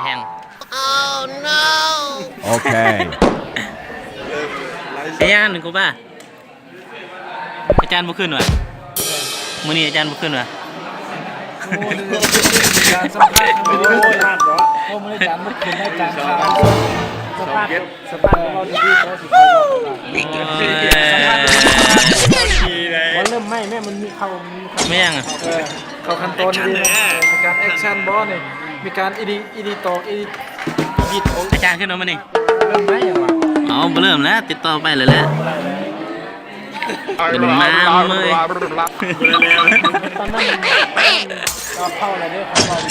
แห้ง โอเคไอ้ย่างหนึ่งกูป่ะอาจารย์บุขึ้นวะมื้อนี้อาจารย์บุขึ้นวะการสัมภาษณ์ไม่ได้สัมภาษณ์หรอเพราะมันอาจารย์มันเป็นอาจารย์ข่าวสัมภาษณ์เราดีๆเขาสิวันเริ่มไหมแม่มันมีเข้าไม่ยังอ่ะเข้าขั้นตอนดีนะมีการแอคชั่นบอสเนี่ยมีการอีดิต่ออีดิต อาจารย์ขึ้นมามื้อนี้ เริ่มไหมอย่างวะอ๋อเริ่มแล้วติดต่อไปเลยแหละเป็นมาเมื่อย ตอนนั้นก็เข้าอะไรด้วยเข้าดี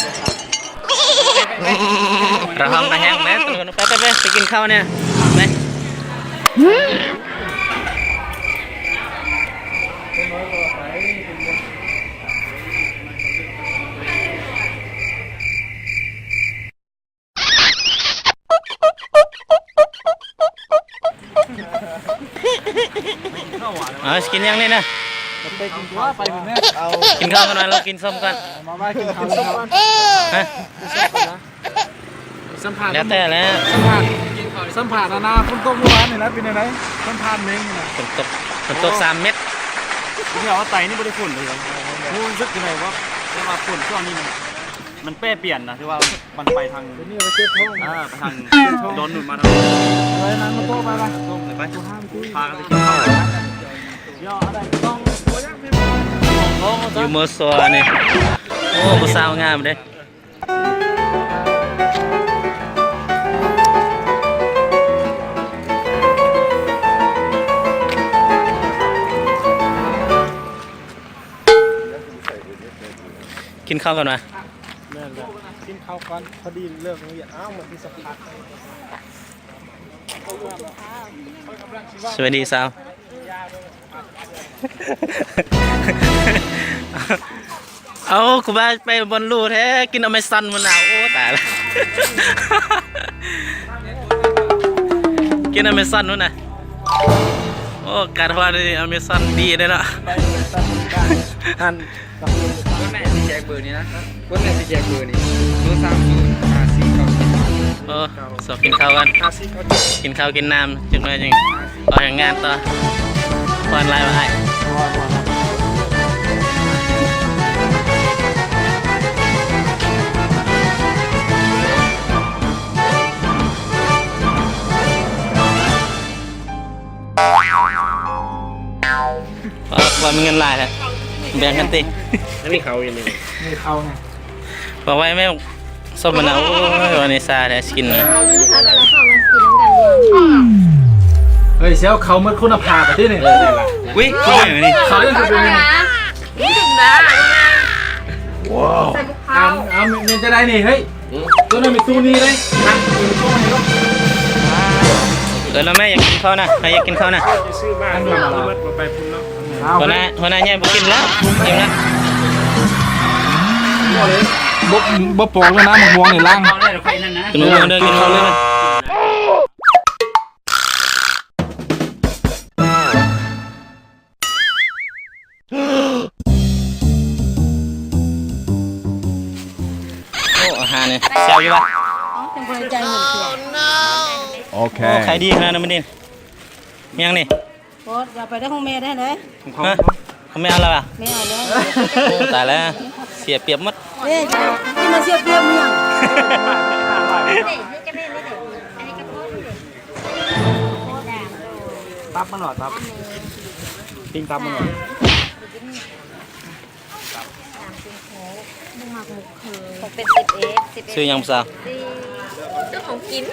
เราทำไปแห้งแล้วตัวนู้นไปกินข้าวเนี่ยไปกินยังนี่นะไปกินข้าวไปเหมือนแม่กินข้าวกันหน่อยเรากินส้มกันมากินข้าวส้มกันฮะสัมผัสแล้วแต่แล้วสัมผัสนาคุณตกเมื่อวานนี่นะเป็นยังไงสัมผัสเม้งนะฝนตก3 เม็ดที่เอาไตนี่ไม่ได้ฝุ่นเลยรู้สึกยังไงว่าว่าฝุ่นช่วงนี้มันแปรเปลี่ยนนะที่ว่ามันไปทางนี่ไปเก็บท้องไปทางโดนหนุนมาทางไปนั้นมาโตไปไปต้มไปห้ามคุยพากันไปกินข้าวย่ออะไรต้องอยู่มือซัวนี่โอ้ผู้สาวงามเด้กินข้าวกันมากินข้าวกันพอดีเลิกโรงเรียนอ้าวมันมีสัมผัสสวัสดีสาวเอากูบ้าไปบนลู่แท้กินอเมซอนมันหนาวโอ้ตายแล้วกินอเมซอนนู่นน่ะโอ้การว่านี่อเมซอนดีเลยเนาะท่านคนแม่ที่แจกเบอร์นี้นะคนแม่ที่แจกเบอร์นี้0305499โอ้สอบกินข้าวกันกินข้าวกินน้ำจึงเลยจึงต่อแห่งงานต่อพรไลน์มาให้ว่ามีเงินลายแหละแบ่งกันติแล้วมีเขาอย่างนี้มีเขาไงบอกไว้ไม่ส้มมะนาววันนี้ซาได้กินเลยเฮ้ยเซลเขามันคุณภาพแบบที่นี่วิเขาอย่างนี้เขายังเป็นยังไงนี่ถึงนะว้าวเอาเมนจะได้นี่เฮ้ยตัวนั้นมีตู้นี้เลยทางตู้นี้ก็แล้วแม่อยากกินข้าวนะแม่อยากกินข้าวนะซื้อบ้านที่มัดมาไปพุ่นแล้วหัวหน้าเนี่ยบุกินแล้วกินแล้วบ่ปอกแล้วนะมันม่วงในล่างกินเดินกินข้าวเลยโอ้อาหารเนี่ยเซลอยู่ปะเป็นคนใจเหมือนเพื่อนโอเคขายดีขนาดนั้นมันดิยังนี่โค้ดอย่าไปได้ห้องเมย์ได้เลยเขาไม่เอาแล้วอ่ะไม่เอาแล้วตายแล้วเสียเปรียบมัดเฮ้ยที่มาเสียเปรียบมึงตับมันหรอตับปิ้งตับมันหรอเป็น10ซื้อยังสาวเจ้าของกิน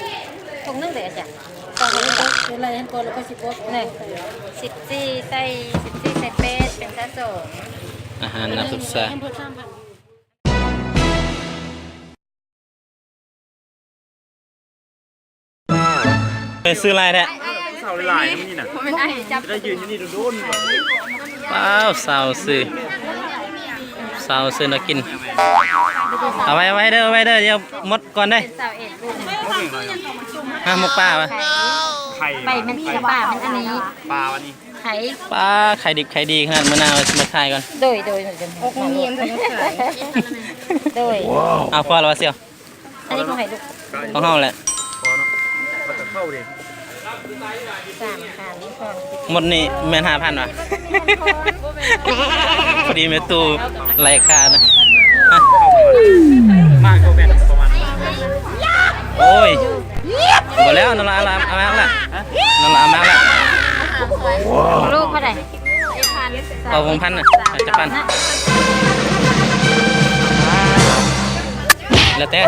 ของนึ่งเลยจ้ะตอนนี้ปุ๊บเวลาเห็นตัวแล้วก็สิปุ๊บเนี่ย14ใส่เป็ดเป็นซาโซ่อาหารนักศึกษาไปซื้ออะไรเนี่ยเสาลายนี่นะได้ยืนที่นี่ดูนเปล่าสาวซื้อน่ากินเอาไว้เด้อเดี๋ยวหมดก่อนได้หมกปลาปะไปมันมีปลามันอันนี้ปลาวันนี้ปลาไข่ดิบไข่ดีขนาดมะนาวมาขายก่อนโดยโอ้คงเงียบโดยเอาพอแล้วเสี่ยว อันนี้เขาให้ลูก ของเฮาแหละ พอเนาะมันจะเข้าดิ 3ค่ะนี่พอ หมดนี่แม่น5,000ว่ะ พอดีแม่ตู้ไล่ค่านะ มากก็เป็นประมาณ โอ้ยบ่แล้วนั่นล่ะเอามาละนั่นล่ะเอามาละ ลูกเท่าไหร่ เอาวงพันน่ะจะพันแล้วแต่